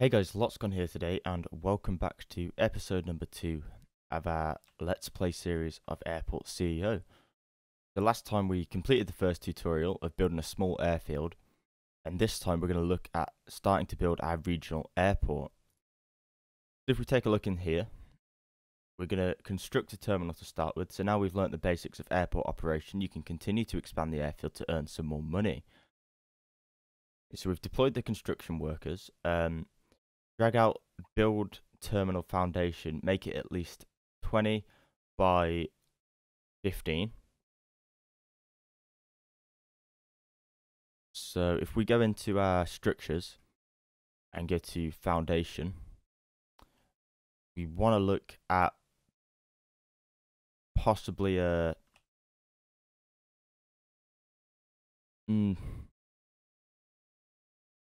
Hey guys, Lotsgon here today, and welcome back to episode number 2 of our Let's Play series of Airport CEO. The last time we completed the first tutorial of building a small airfield, and this time we're going to look at starting to build our regional airport. So if we take a look in here, we're going to construct a terminal to start with. So now we've learnt the basics of airport operation, you can continue to expand the airfield to earn some more money. So we've deployed the construction workers. Drag out build terminal foundation, make it at least 20 by 15. So if we go into our structures and go to foundation, we want to look at possibly a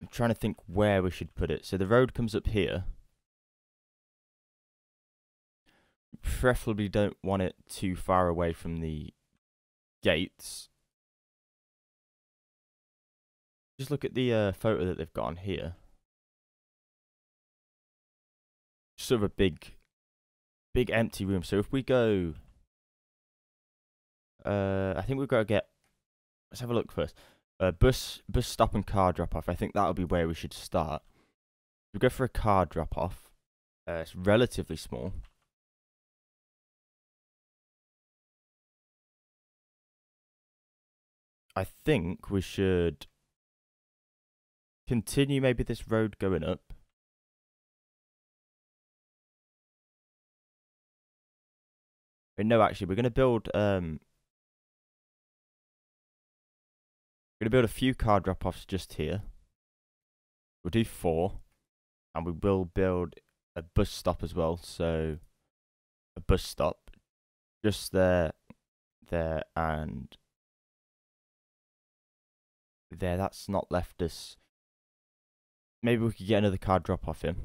I'm trying to think where we should put it. So the road comes up here. Preferably don't want it too far away from the gates. Just look at the photo that they've got on here. Sort of a big empty room. So if we go, I think we've got to get. Let's have a look first. Bus stop and car drop off. I think that'll be where we should start. We go for a car drop off. It's relatively small. I think we should continue maybe this road going up. But no, actually, we're gonna build a few car drop-offs just here. We'll do 4, and we will build a bus stop as well. So a bus stop just there, and there. That's not left us. Maybe we could get another car drop off him.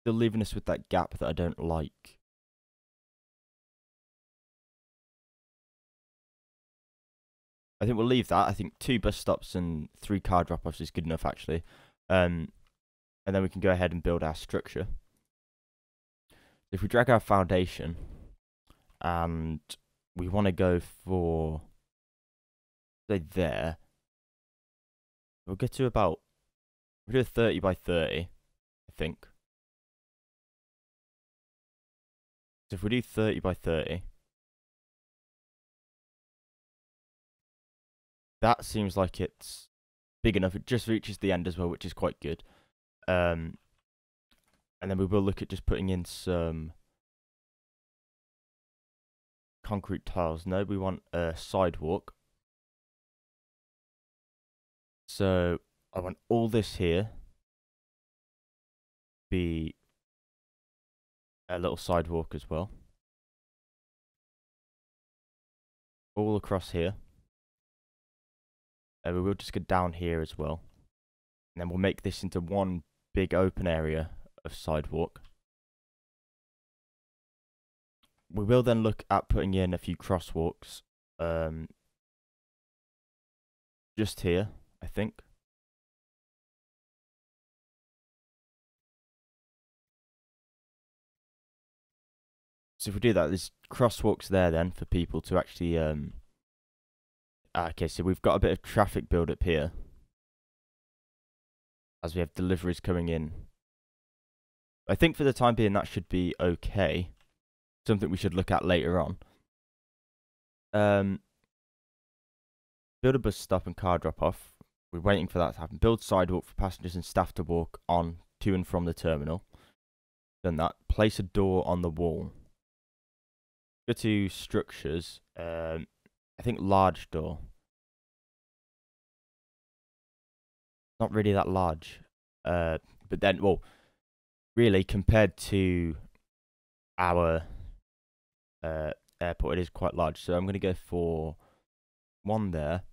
Still leaving us with that gap that I don't like. I think we'll leave that. I think 2 bus stops and 3 car drop-offs is good enough, actually. And then we can go ahead and build our structure. If we drag our foundation, and we want to go for, say, there, we'll get to about, we'll do a 30 by 30, I think. So if we do 30 by 30, that seems like it's big enough. It just reaches the end as well, which is quite good. And then we will look at just putting in some concrete tiles. No, we want a sidewalk. So I want all this here be a little sidewalk as well. All across here. We will just go down here as well. And then we'll make this into one big open area of sidewalk. We will then look at putting in a few crosswalks. Just here, I think. So if we do that, there's crosswalks there then for people to actually okay, so we've got a bit of traffic build up here as we have deliveries coming in. I think for the time being that should be okay. Something we should look at later on. Build a bus stop and car drop off. We're waiting for that to happen. Build sidewalk for passengers and staff to walk on to and from the terminal. Done that. Place a door on the wall. Go to structures. I think large door. Not really that large. But then, well, really, compared to our airport, it is quite large. So I'm going to go for 1 there.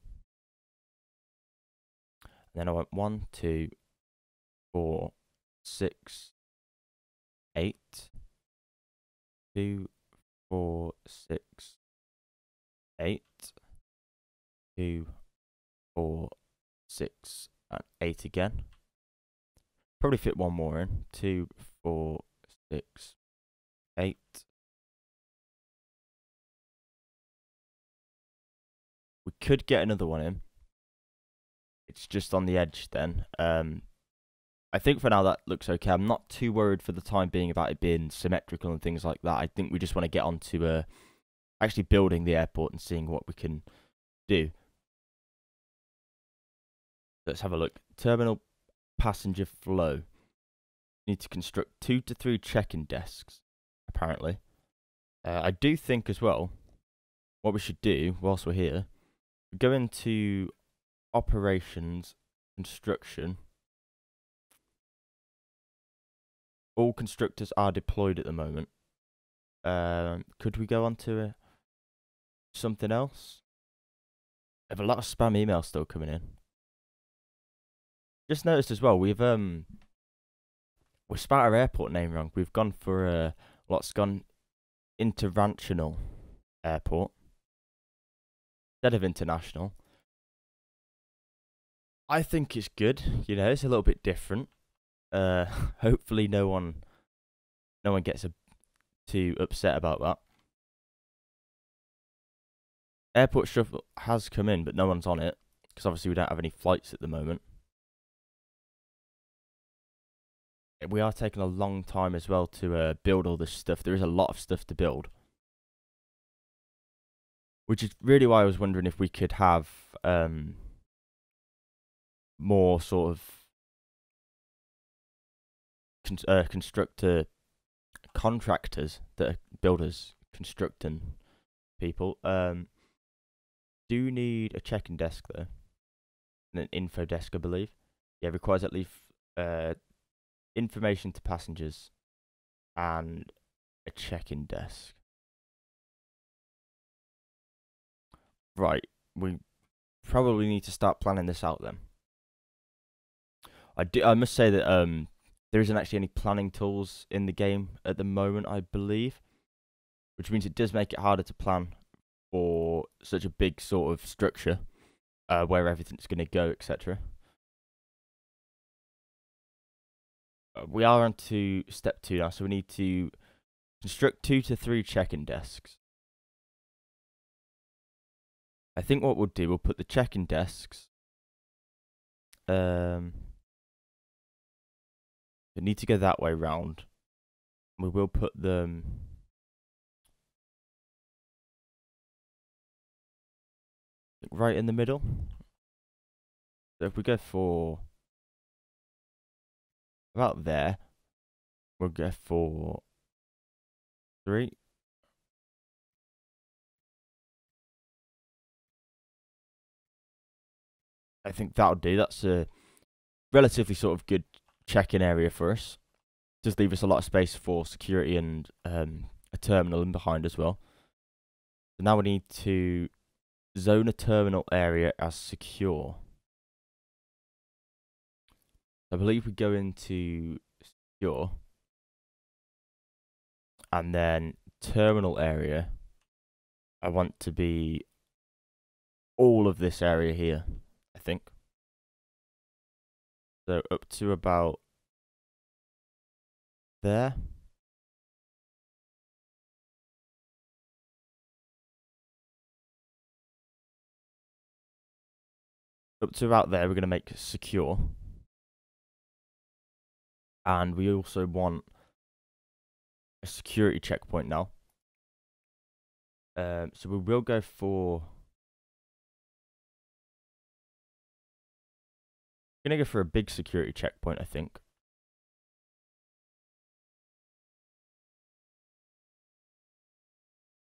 And then I want 1, 2, 4, 6, 8. 2, 4, 6, 8. 2, 4, 6, and 8 again. Probably fit one more in. 2, 4, 6, 8. We could get another one in. It's just on the edge then. I think for now that looks okay. I'm not too worried for the time being about it being symmetrical and things like that. I think we just want to get on to actually building the airport and seeing what we can do. Let's have a look. Terminal passenger flow. Need to construct 2 to 3 check-in desks, apparently. I do think as well, what we should do whilst we're here, go into operations, construction. All constructors are deployed at the moment. Could we go on to something else? I have a lot of spam emails still coming in. Just noticed as well, we spelled our airport name wrong. We've gone for Lotsgon International Airport instead of International. I think it's good. You know, it's a little bit different. Hopefully no one gets too upset about that. Airport shuffle has come in, but no one's on it because obviously we don't have any flights at the moment. We are taking a long time as well to build all this stuff. There is a lot of stuff to build, which is really why I was wondering if we could have more sort of constructor contractors that are builders, constructing people. Do need a check-in desk though, and an info desk, I believe. Yeah, requires at least information to passengers and a check-in desk. Right, we probably need to start planning this out then. I must say that there isn't actually any planning tools in the game at the moment, I believe, which means it does make it harder to plan for such a big sort of structure, where everything's going to go, etc. We are on to step 2 now, so we need to construct 2 to 3 check-in desks. I think what we'll do, we'll put the check-in desks. They need to go that way round. We will put them right in the middle. So if we go for about there, we'll go for 3. I think that'll do. That's a relatively sort of good check-in area for us. Does leave us a lot of space for security and a terminal in behind as well. So now we need to zone a terminal area as secure. I believe we go into secure, and then terminal area, I want to be all of this area here, I think. So up to about there. Up to about there, we're going to make it secure. And we also want a security checkpoint now. So we will go for... We're going to go for a big security checkpoint, I think.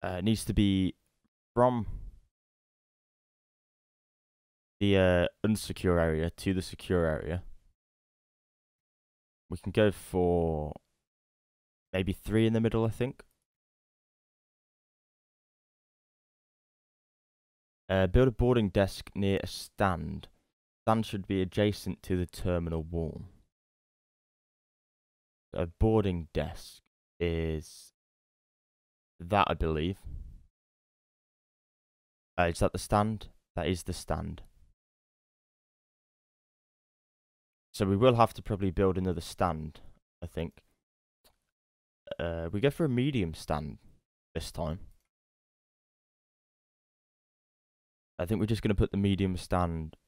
It needs to be from the unsecure area to the secure area. We can go for maybe 3 in the middle, I think. Build a boarding desk near a stand. Stand should be adjacent to the terminal wall. A boarding desk is that, I believe. Is that the stand? That is the stand. So we will have to probably build another stand, I think. We go for a medium stand this time. I think we're just going to put the medium stand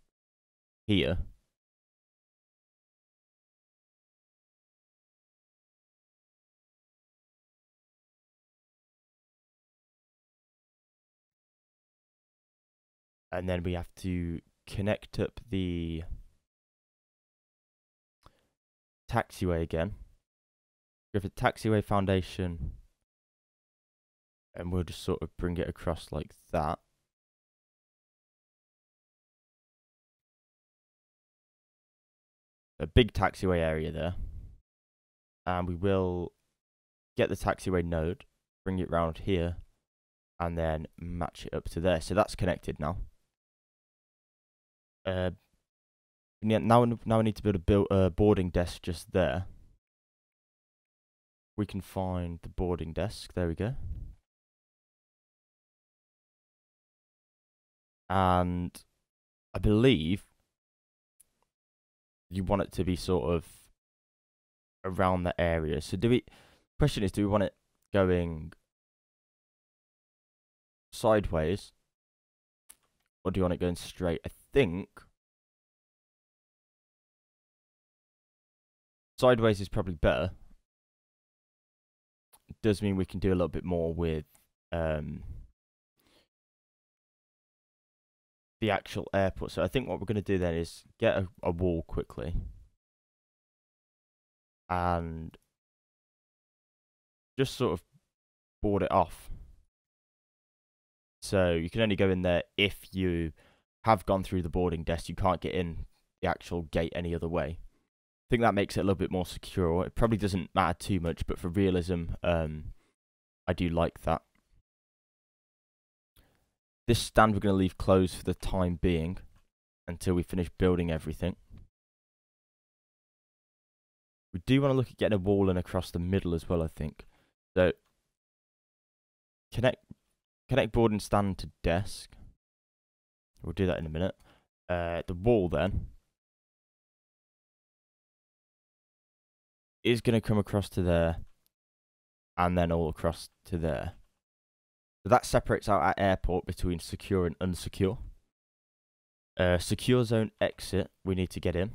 here. And then we have to connect up the taxiway again. Go for the taxiway foundation. And we'll just sort of bring it across like that. A big taxiway area there. And we will get the taxiway node, bring it round here, and then match it up to there. So that's connected now. Yeah, now I need to build a boarding desk just there. We can find the boarding desk. There we go. And I believe you want it to be sort of around the area. So question is, do we want it going sideways, or do you want it going straight? I think sideways is probably better. It does mean we can do a little bit more with the actual airport. So I think what we're going to do then is get a wall quickly and just sort of board it off. So you can only go in there if you have gone through the boarding desk. You can't get in the actual gate any other way. I think that makes it a little bit more secure. It probably doesn't matter too much, but for realism, I do like that. This stand we're going to leave closed for the time being until we finish building everything. We do want to look at getting a wall in across the middle as well, I think. So connect boarding stand to desk. We'll do that in a minute. The wall then is going to come across to there and then all across to there. So that separates out our airport between secure and unsecure. Secure zone exit we need to get in.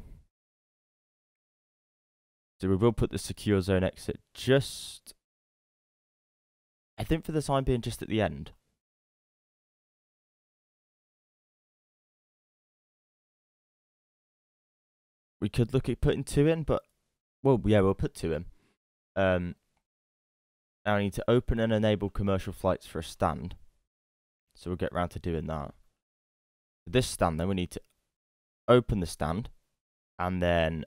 So we will put the secure zone exit just, I think for the time being, just at the end. We could look at putting 2 in, but, well, yeah, we'll put 2 in. Now I need to open and enable commercial flights for a stand. So we'll get around to doing that. This stand, then, we need to open the stand and then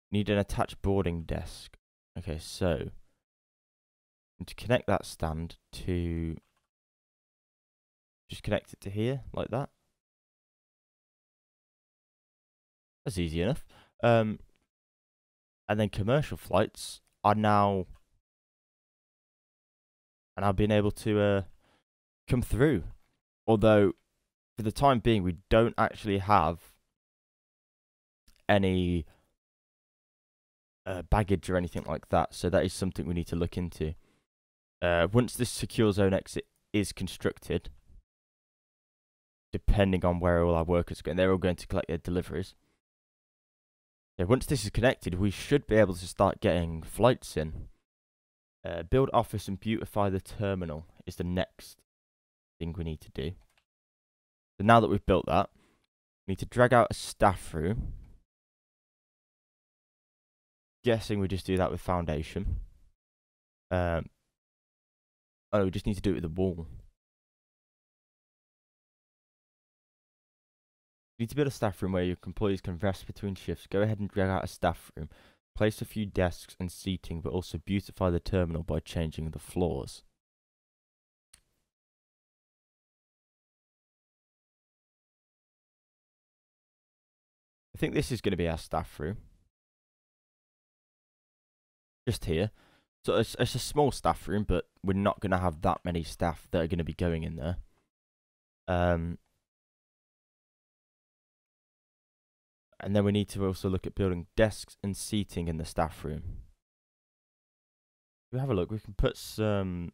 need an attached boarding desk. Okay, so to connect that stand to, just connect it to here, like that. That's easy enough. And then commercial flights are now being able to come through. Although, for the time being, we don't actually have any baggage or anything like that. So that is something we need to look into. Once this secure zone exit is constructed, depending on where all our workers are going, they're all going to collect their deliveries. So once this is connected, we should be able to start getting flights in. Build office and beautify the terminal is the next thing we need to do. So now that we've built that, we need to drag out a staff room. Guessing we just do that with foundation. Oh, we just need to do it with the wall. You need to build a staff room where your employees can rest between shifts. Go ahead and drag out a staff room. Place a few desks and seating, but also beautify the terminal by changing the floors. I think this is going to be our staff room. Just here. So it's a small staff room, but we're not going to have that many staff that are going to be going in there. And then we need to also look at building desks and seating in the staff room. We have a look. We can put some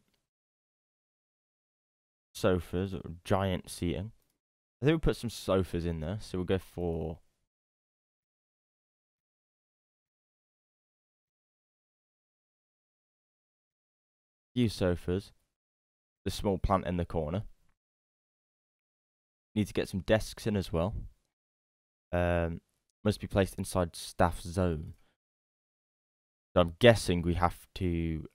sofas or giant seating. I think we'll put some sofas in there. So we'll go for a few sofas. The small plant in the corner. Need to get some desks in as well. Must be placed inside staff zone. So I'm guessing we have to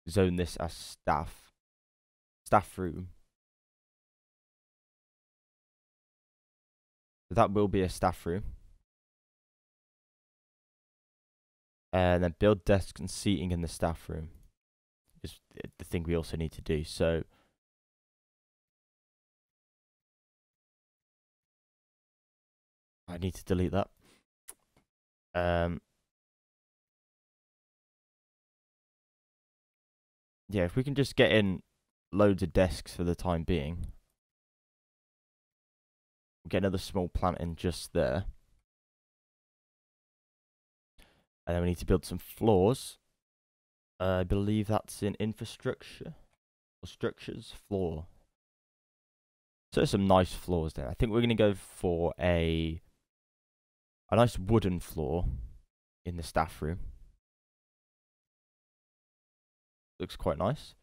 zone this as staff room. So that will be a staff room. And then build desks and seating in the staff room is the thing we also need to do. So I need to delete that. Yeah, if we can just get in loads of desks for the time being. We'll get another small plant in just there. And then we need to build some floors. I believe that's in infrastructure. Or structures, floor. So there's some nice floors there. I think we're going to go for a nice wooden floor in the staff room. Looks quite nice.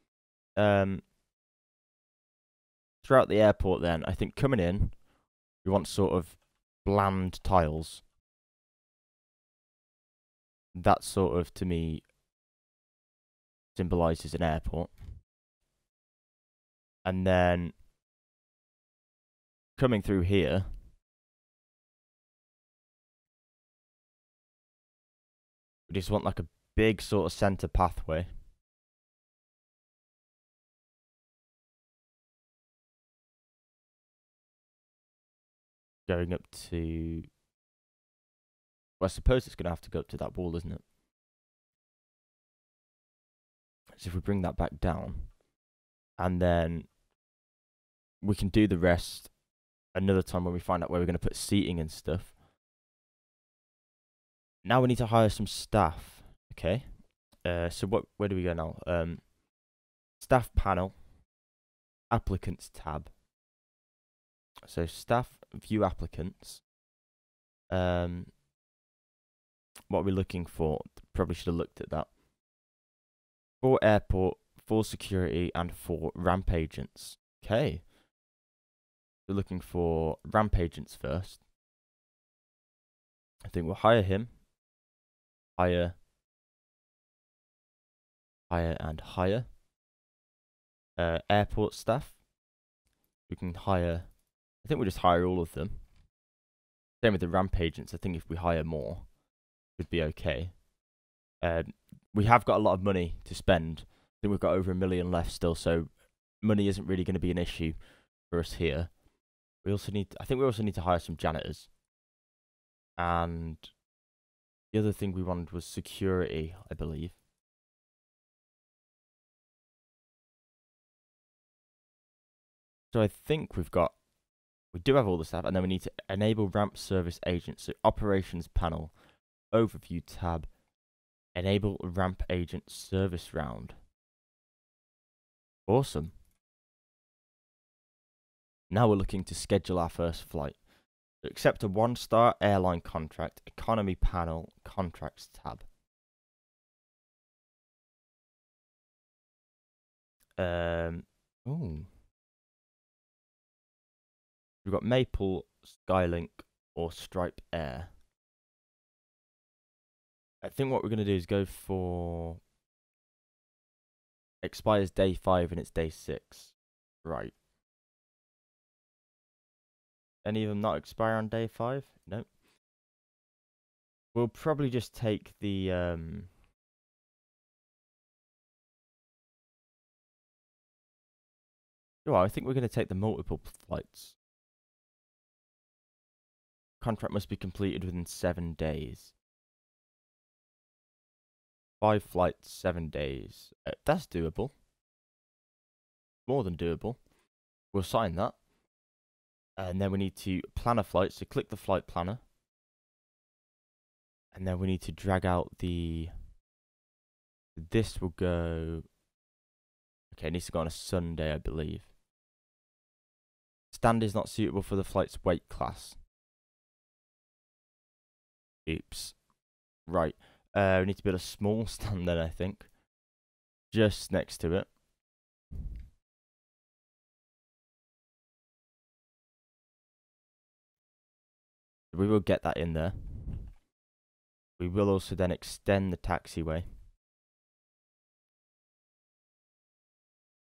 Throughout the airport then, I think coming in, we want sort of bland tiles. That sort of, to me, symbolises an airport. And then coming through here, we just want like a big sort of centre pathway. Going up to... Well, I suppose it's going to have to go up to that wall, isn't it? So if we bring that back down, and then we can do the rest another time when we find out where we're going to put seating and stuff. Now we need to hire some staff. Okay. So where do we go now? Staff panel, applicants tab. So staff view applicants. What are we looking for? Probably should have looked at that. For airport, for security, and for ramp agents. Okay. We're looking for ramp agents first. I think we'll hire him. Hire. Hire and hire. Airport staff. We can hire. I think we'll just hire all of them. Same with the ramp agents. I think if we hire more, it would be okay. We have got a lot of money to spend. I think we've got over $1 million left still, so money isn't really going to be an issue for us here. We also need. I think we also need to hire some janitors. And the other thing we wanted was security, I believe. So I think we do have all the stuff, and then we need to enable ramp service agents. So operations panel, overview tab, enable ramp agent service round. Awesome. Now we're looking to schedule our first flight. So accept a 1-star airline contract, economy panel, contracts tab. Ooh. We've got Maple, Skylink, or Stripe Air. I think what we're going to do is go for... Expires day 5 and it's day 6. Right. Any of them not expire on day 5? Nope. We'll probably just take the... Well, I think we're going to take the multiple flights. Contract must be completed within 7 days. 5 flights, 7 days. That's doable. More than doable. We'll sign that. And then we need to plan a flight. So click the flight planner. And then we need to drag out the... This will go... Okay, it needs to go on a Sunday, I believe. Stand is not suitable for the flight's weight class. Oops. Right. We need to build a small stand then, I think. Just next to it. We will get that in there. We will also then extend the taxiway.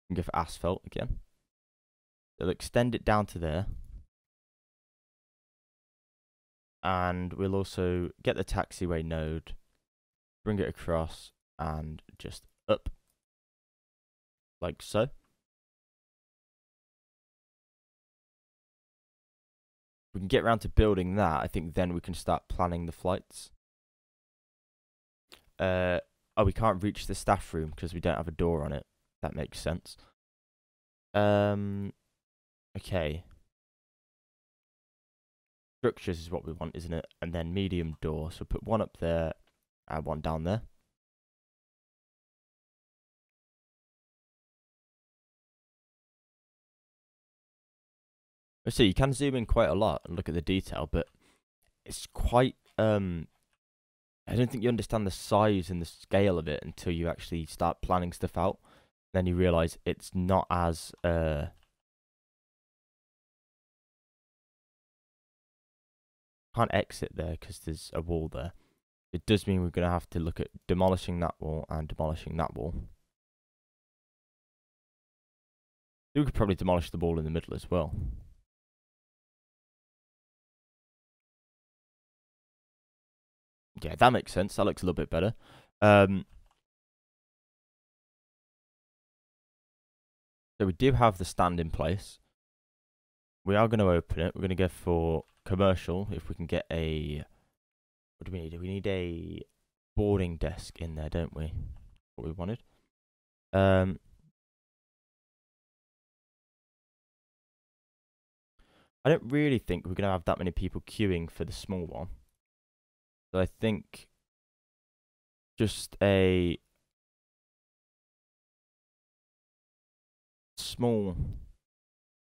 And go for asphalt again. We'll extend it down to there. And we'll also get the taxiway node, bring it across, and just up. Like so. We can get around to building that. I think then we can start planning the flights. Oh, we can't reach the staff room because we don't have a door on it. That makes sense. Okay. Structures is what we want, isn't it? And then medium door. So put one up there and one down there. So you can zoom in quite a lot and look at the detail, but it's quite I don't think you understand the size and the scale of it until you actually start planning stuff out. Then you realise it's not as can't exit there because there's a wall there. It does mean we're going to have to look at demolishing that wall and demolishing that wall. We could probably demolish the wall in the middle as well. Yeah, that makes sense. That looks a little bit better. So we do have the stand in place. We are going to open it. We're going to go for commercial. If we can get a... What do we need? We need a boarding desk in there, don't we? What we wanted. I don't really think we're going to have that many people queuing for the small one. So I think just a small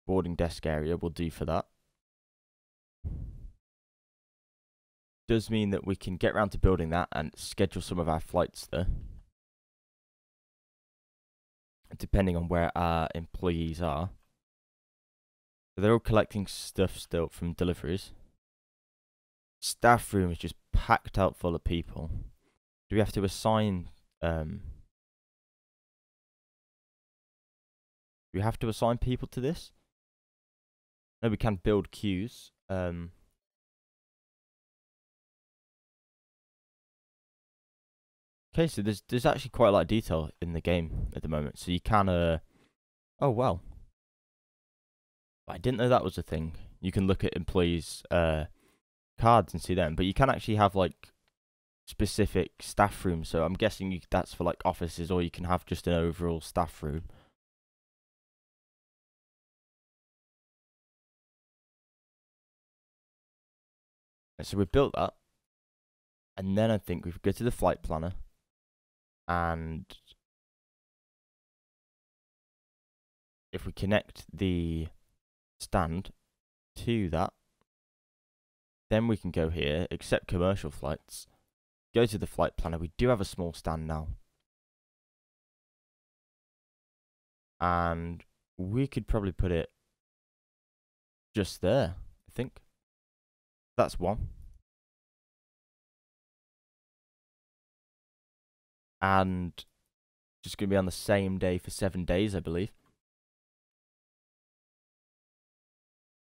boarding desk area will do for that. Does mean that we can get around to building that and schedule some of our flights there. Depending on where our employees are. So they're all collecting stuff still from deliveries. Staff room is just packed out full of people. Do we have to assign... do we have to assign people to this? No, we can build queues. Okay, so there's actually quite a lot of detail in the game at the moment. So you can... Oh, wow. I didn't know that was a thing. You can look at employees' cards and see them, but you can actually have like specific staff rooms. So I'm guessing that's for like offices, or you can have just an overall staff room. And so we've built that, and then I think we go to the flight planner, and if we connect the stand to that, then we can go here, accept commercial flights, go to the flight planner. We do have a small stand now. And we could probably put it just there, I think. That's one. And just going to be on the same day for 7 days, I believe.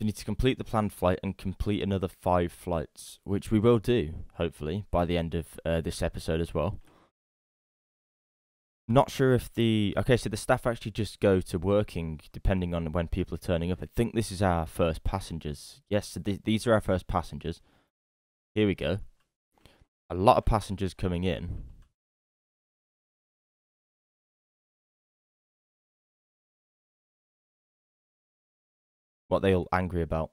We need to complete the planned flight and complete another 5 flights, which we will do, hopefully, by the end of this episode as well. Not sure if the... Okay, so the staff actually just go to working depending on when people are turning up. I think this is our first passengers. Yes, so these are our first passengers. Here we go. A lot of passengers coming in. What are they all angry about?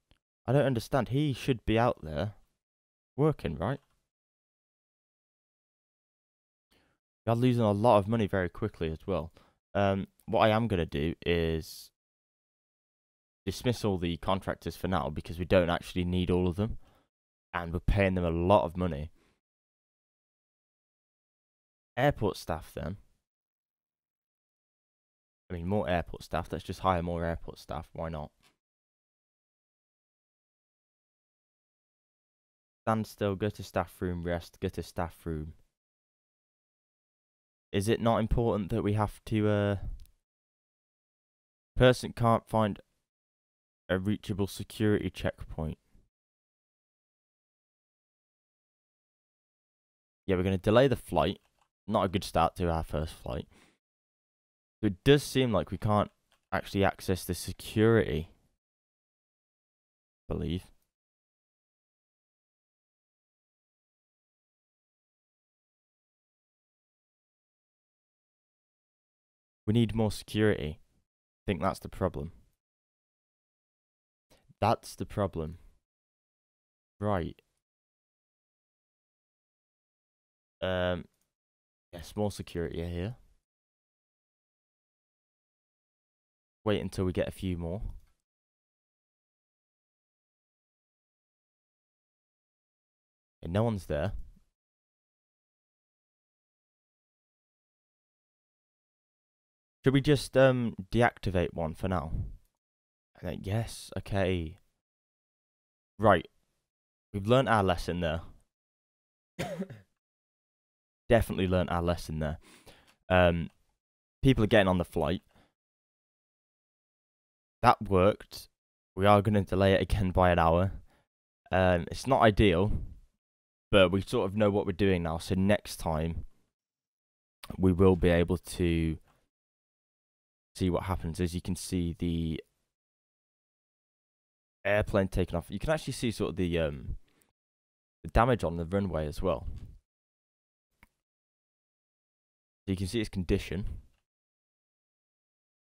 I don't understand. He should be out there working, right? You're losing a lot of money very quickly as well. What I am going to do is dismiss all the contractors for now because we don't actually need all of them. And we're paying them a lot of money. Airport staff then. I mean, more airport staff. Let's just hire more airport staff. Why not? Stand still, go to staff room, rest, go to staff room. Is it not important that we have to, person can't find a reachable security checkpoint? Yeah, we're going to delay the flight. Not a good start to our first flight. It does seem like we can't actually access the security, I believe. We need more security. I think that's the problem. That's the problem. Right. Yes, more security here. Wait until we get a few more. Okay, no one's there. Should we just deactivate one for now? And then, yes, okay. Right. We've learnt our lesson there. Definitely learnt our lesson there. People are getting on the flight. That worked. We are going to delay it again by an hour. It's not ideal, but we sort of know what we're doing now. So next time, we will be able to see what happens. As you can see, the airplane taking off. You can actually see sort of the damage on the runway as well. So you can see its condition.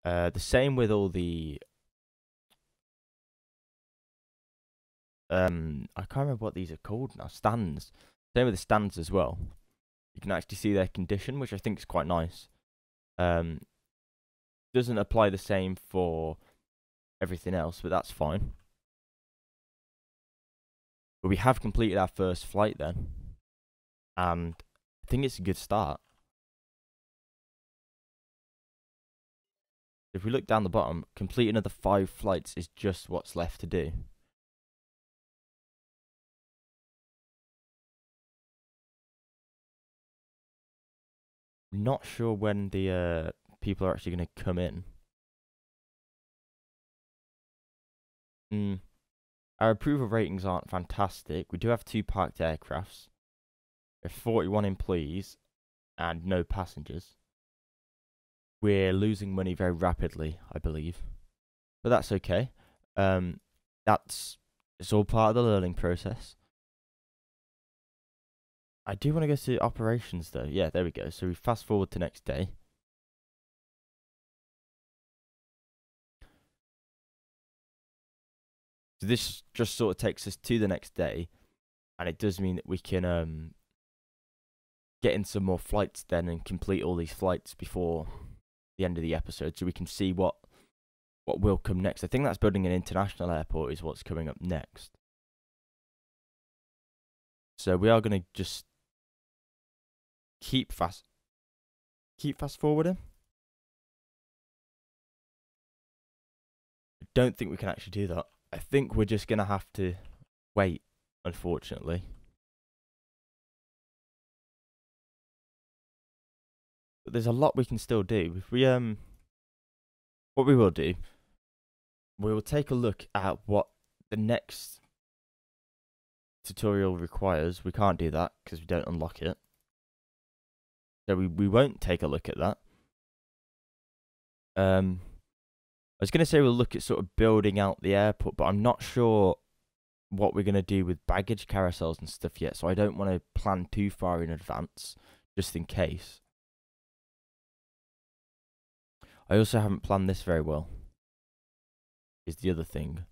The same with all the I can't remember what these are called now. Stands. Same with the stands as well. You can actually see their condition, which I think is quite nice. Doesn't apply the same for everything else, but that's fine. But we have completed our first flight then, and I think it's a good start. If we look down the bottom, complete another 5 flights is just what's left to do. Not sure when the people are actually going to come in. Our approval ratings aren't fantastic. We do have 2 parked aircrafts. We have 41 employees and no passengers. We're losing money very rapidly, I believe. But that's okay. It's all part of the learning process. I do want to go to operations though. Yeah, there we go. So we fast forward to next day. So this just sort of takes us to the next day, and it does mean that we can get in some more flights then and complete all these flights before the end of the episode, so we can see what will come next. I think that's building an international airport is what's coming up next. So we are going to just keep fast forwarding. I don't think we can actually do that. I think we're just going to have to wait, unfortunately. But there's a lot we can still do. If we what we will do, we will take a look at what the next tutorial requires. We can't do that because we don't unlock it. So we won't take a look at that. I was going to say we'll look at sort of building out the airport, but I'm not sure what we're going to do with baggage carousels and stuff yet, so I don't want to plan too far in advance, just in case. I also haven't planned this very well, is the other thing.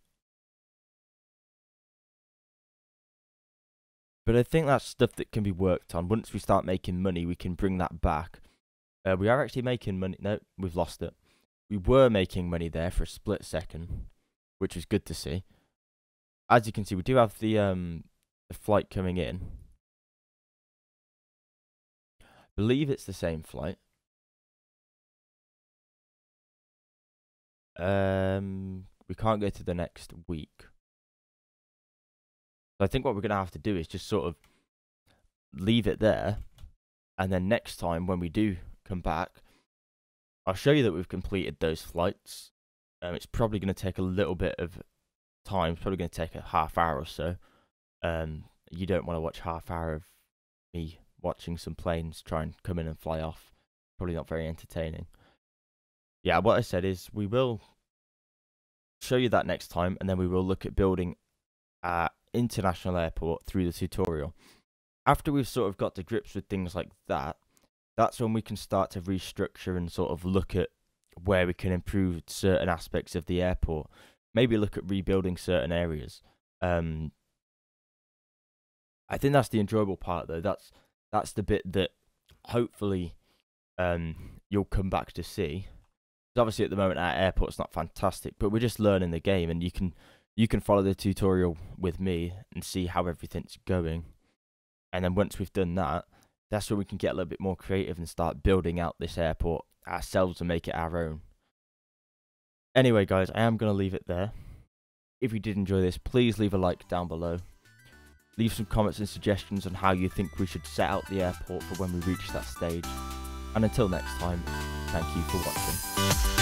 But I think that's stuff that can be worked on. Once we start making money, we can bring that back. We are actually making money. No, we've lost it. We were making money there for a split second, which was good to see. As you can see, we do have the flight coming in. I believe it's the same flight. We can't go to the next week. So I think what we're going to have to do is just sort of leave it there. And then next time when we do come back, I'll show you that we've completed those flights. It's probably going to take a little bit of time. It's probably going to take a half hour or so. You don't want to watch half hour of me watching some planes try and come in and fly off. Probably not very entertaining. Yeah, what I said is we will show you that next time, and then we will look at building an international airport through the tutorial. After we've sort of got to grips with things like that, that's when we can start to restructure and sort of look at where we can improve certain aspects of the airport. Maybe look at rebuilding certain areas. I think that's the enjoyable part, though. That's the bit that hopefully you'll come back to see. Obviously, at the moment, our airport's not fantastic, but we're just learning the game, and you can follow the tutorial with me and see how everything's going. And then once we've done that, that's where we can get a little bit more creative and start building out this airport ourselves and make it our own. Anyway, guys, I am going to leave it there. If you did enjoy this, please leave a like down below. Leave some comments and suggestions on how you think we should set out the airport for when we reach that stage. And until next time, thank you for watching.